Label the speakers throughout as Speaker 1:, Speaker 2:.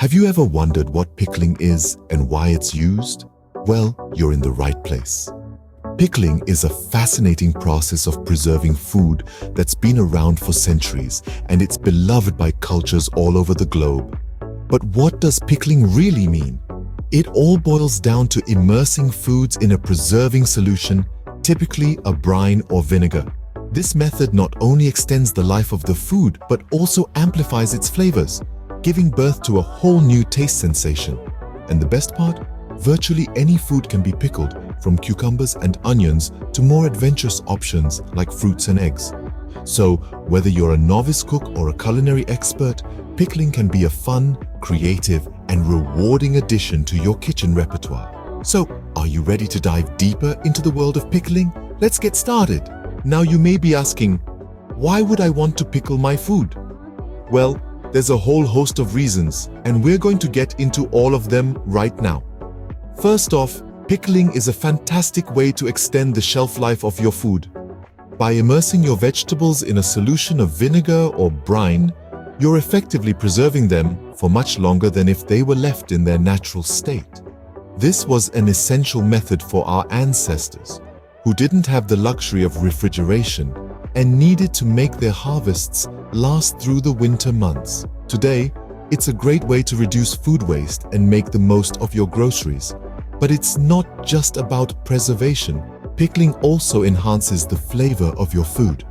Speaker 1: Have you ever wondered what pickling is and why it's used? Well, you're in the right place. Pickling is a fascinating process of preserving food that's been around for centuries, and it's beloved by cultures all over the globe. But what does pickling really mean? It all boils down to immersing foods in a preserving solution, typically a brine or vinegar. This method not only extends the life of the food, but also amplifies its flavors, giving birth to a whole new taste sensation. And the best part? Virtually any food can be pickled, from cucumbers and onions to more adventurous options like fruits and eggs. So, whether you're a novice cook or a culinary expert, pickling can be a fun, creative, and rewarding addition to your kitchen repertoire. So, are you ready to dive deeper into the world of pickling? Let's get started. Now you may be asking, why would I want to pickle my food? Well, there's a whole host of reasons, and we're going to get into all of them right now. First off, pickling is a fantastic way to extend the shelf life of your food. By immersing your vegetables in a solution of vinegar or brine, you're effectively preserving them for much longer than if they were left in their natural state. This was an essential method for our ancestors, who didn't have the luxury of refrigeration and needed to make their harvests last through the winter months. Today, it's a great way to reduce food waste and make the most of your groceries. But it's not just about preservation. Pickling also enhances the flavor of your food.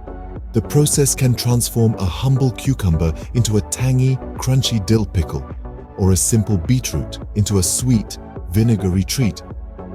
Speaker 1: The process can transform a humble cucumber into a tangy, crunchy dill pickle, or a simple beetroot into a sweet, vinegary treat.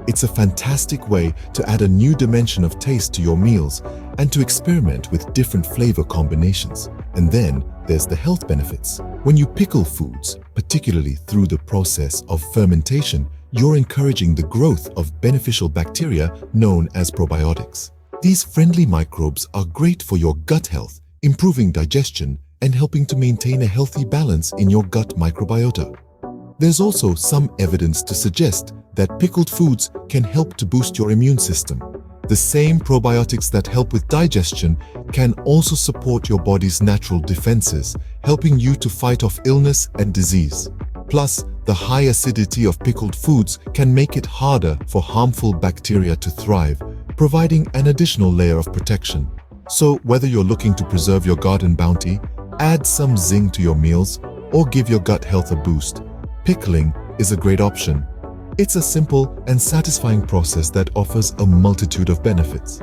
Speaker 1: It's a fantastic way to add a new dimension of taste to your meals and to experiment with different flavor combinations. And then there's the health benefits. When you pickle foods, particularly through the process of fermentation, you're encouraging the growth of beneficial bacteria known as probiotics. These friendly microbes are great for your gut health, improving digestion and helping to maintain a healthy balance in your gut microbiota. There's also some evidence to suggest that pickled foods can help to boost your immune system. The same probiotics that help with digestion can also support your body's natural defenses, helping you to fight off illness and disease. Plus, the high acidity of pickled foods can make it harder for harmful bacteria to thrive, providing an additional layer of protection. So, whether you're looking to preserve your garden bounty, add some zing to your meals, or give your gut health a boost, pickling is a great option. It's a simple and satisfying process that offers a multitude of benefits.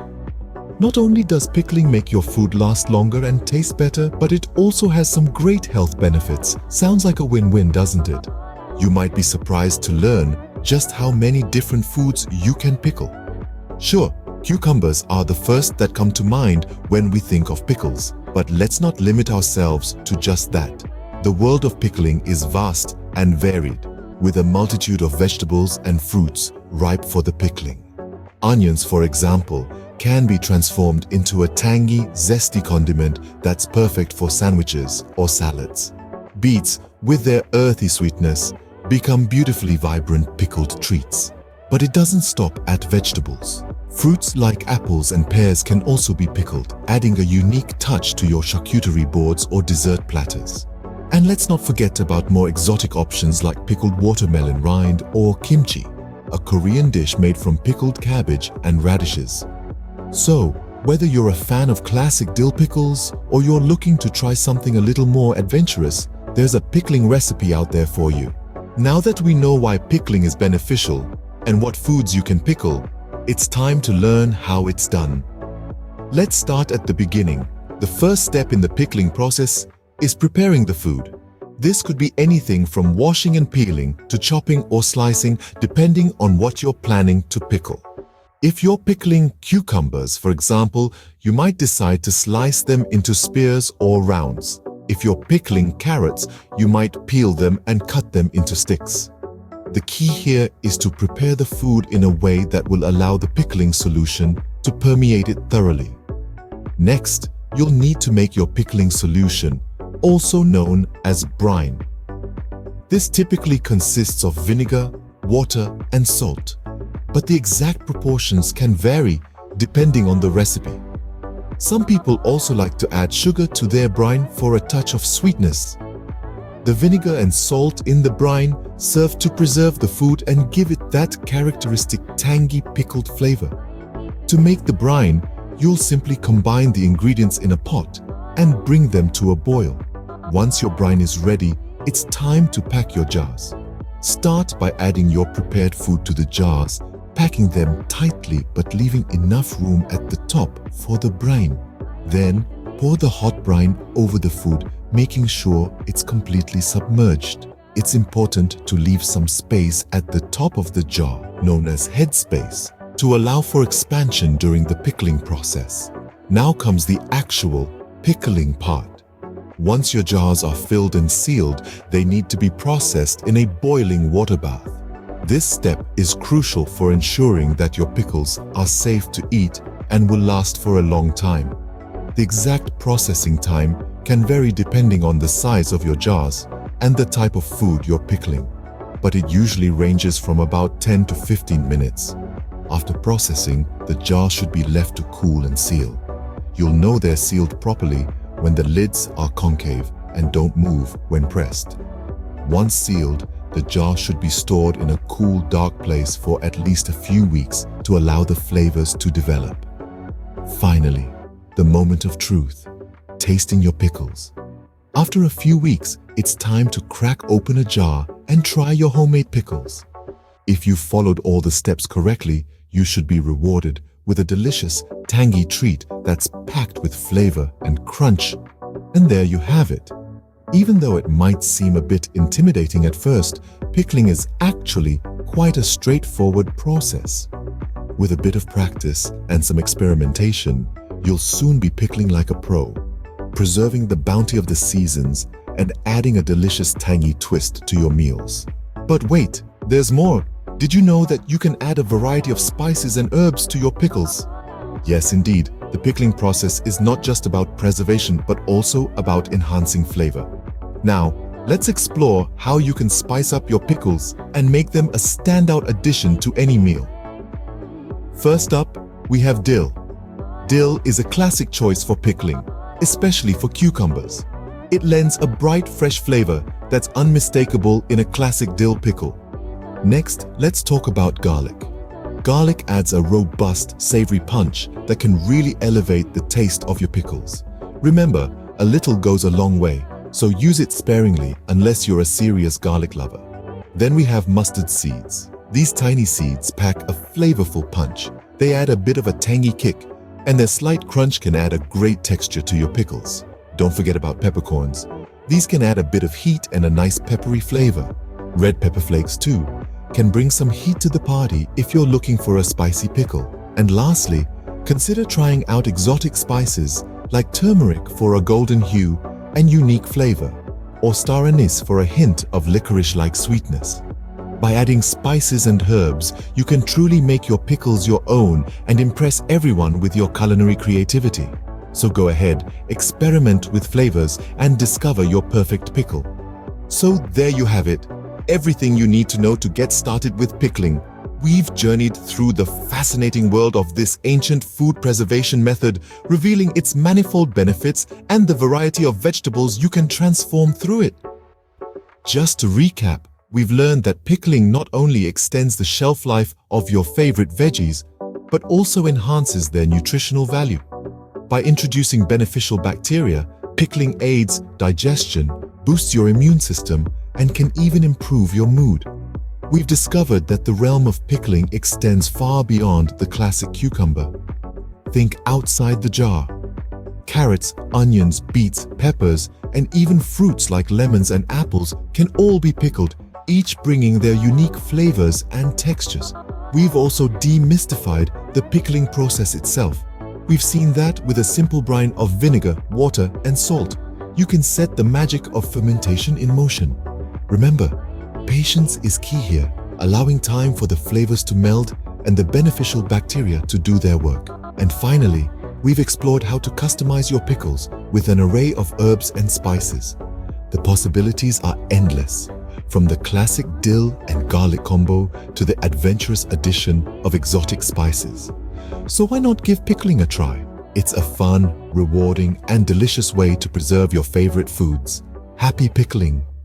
Speaker 1: Not only does pickling make your food last longer and taste better, but it also has some great health benefits. Sounds like a win-win, doesn't it? You might be surprised to learn just how many different foods you can pickle. Sure, cucumbers are the first that come to mind when we think of pickles, but let's not limit ourselves to just that. The world of pickling is vast and varied, with a multitude of vegetables and fruits ripe for the pickling. Onions, for example, can be transformed into a tangy, zesty condiment that's perfect for sandwiches or salads. Beets, with their earthy sweetness, become beautifully vibrant pickled treats. But it doesn't stop at vegetables. Fruits like apples and pears can also be pickled, adding a unique touch to your charcuterie boards or dessert platters. And let's not forget about more exotic options like pickled watermelon rind or kimchi, a Korean dish made from pickled cabbage and radishes. So, whether you're a fan of classic dill pickles or you're looking to try something a little more adventurous, there's a pickling recipe out there for you. Now that we know why pickling is beneficial and what foods you can pickle, it's time to learn how it's done. Let's start at the beginning. The first step in the pickling process is preparing the food. This could be anything from washing and peeling to chopping or slicing, depending on what you're planning to pickle. If you're pickling cucumbers, for example, you might decide to slice them into spears or rounds. If you're pickling carrots, you might peel them and cut them into sticks. The key here is to prepare the food in a way that will allow the pickling solution to permeate it thoroughly. Next, you'll need to make your pickling solution, also known as brine. This typically consists of vinegar, water, and salt, but the exact proportions can vary depending on the recipe. Some people also like to add sugar to their brine for a touch of sweetness. The vinegar and salt in the brine serve to preserve the food and give it that characteristic tangy pickled flavor. To make the brine, you'll simply combine the ingredients in a pot and bring them to a boil. Once your brine is ready, it's time to pack your jars. Start by adding your prepared food to the jars, packing them tightly but leaving enough room at the top for the brine. Then, pour the hot brine over the food, making sure it's completely submerged. It's important to leave some space at the top of the jar, known as head space, to allow for expansion during the pickling process. Now comes the actual pickling part. Once your jars are filled and sealed, they need to be processed in a boiling water bath. This step is crucial for ensuring that your pickles are safe to eat and will last for a long time. The exact processing time can vary depending on the size of your jars and the type of food you're pickling, but it usually ranges from about 10 to 15 minutes. After processing, the jar should be left to cool and seal. You'll know they're sealed properly when the lids are concave and don't move when pressed. Once sealed, the jar should be stored in a cool, dark place for at least a few weeks to allow the flavors to develop. Finally, the moment of truth, tasting your pickles. After a few weeks, it's time to crack open a jar and try your homemade pickles. If you followed all the steps correctly, you should be rewarded with a delicious, tangy treat that's packed with flavor and crunch. And there you have it. Even though it might seem a bit intimidating at first, pickling is actually quite a straightforward process. With a bit of practice and some experimentation, you'll soon be pickling like a pro, preserving the bounty of the seasons and adding a delicious tangy twist to your meals. But wait, there's more. Did you know that you can add a variety of spices and herbs to your pickles? Yes, indeed. The pickling process is not just about preservation, but also about enhancing flavor. Now, let's explore how you can spice up your pickles and make them a standout addition to any meal. First up, we have dill. Dill is a classic choice for pickling, especially for cucumbers. It lends a bright, fresh flavor that's unmistakable in a classic dill pickle. Next, let's talk about garlic. Garlic adds a robust, savory punch that can really elevate the taste of your pickles. Remember, a little goes a long way, so use it sparingly unless you're a serious garlic lover. Then we have mustard seeds. These tiny seeds pack a flavorful punch. They add a bit of a tangy kick, and their slight crunch can add a great texture to your pickles. Don't forget about peppercorns. These can add a bit of heat and a nice peppery flavor. Red pepper flakes, too, can bring some heat to the party if you're looking for a spicy pickle. And lastly, consider trying out exotic spices like turmeric for a golden hue and unique flavor, or star anise for a hint of licorice-like sweetness. By adding spices and herbs, you can truly make your pickles your own and impress everyone with your culinary creativity. So go ahead, experiment with flavors and discover your perfect pickle. So there you have it. Everything you need to know to get started with pickling. We've journeyed through the fascinating world of this ancient food preservation method, revealing its manifold benefits and the variety of vegetables you can transform through it. Just to recap, we've learned that pickling not only extends the shelf life of your favorite veggies, but also enhances their nutritional value. By introducing beneficial bacteria, pickling aids digestion, boosts your immune system, and can even improve your mood. We've discovered that the realm of pickling extends far beyond the classic cucumber. Think outside the jar. Carrots, onions, beets, peppers, and even fruits like lemons and apples can all be pickled, each bringing their unique flavors and textures. We've also demystified the pickling process itself. We've seen that with a simple brine of vinegar, water, and salt, you can set the magic of fermentation in motion. Remember, patience is key here, allowing time for the flavors to meld and the beneficial bacteria to do their work. And finally, we've explored how to customize your pickles with an array of herbs and spices. The possibilities are endless, from the classic dill and garlic combo to the adventurous addition of exotic spices. So why not give pickling a try? It's a fun, rewarding, and delicious way to preserve your favorite foods. Happy pickling!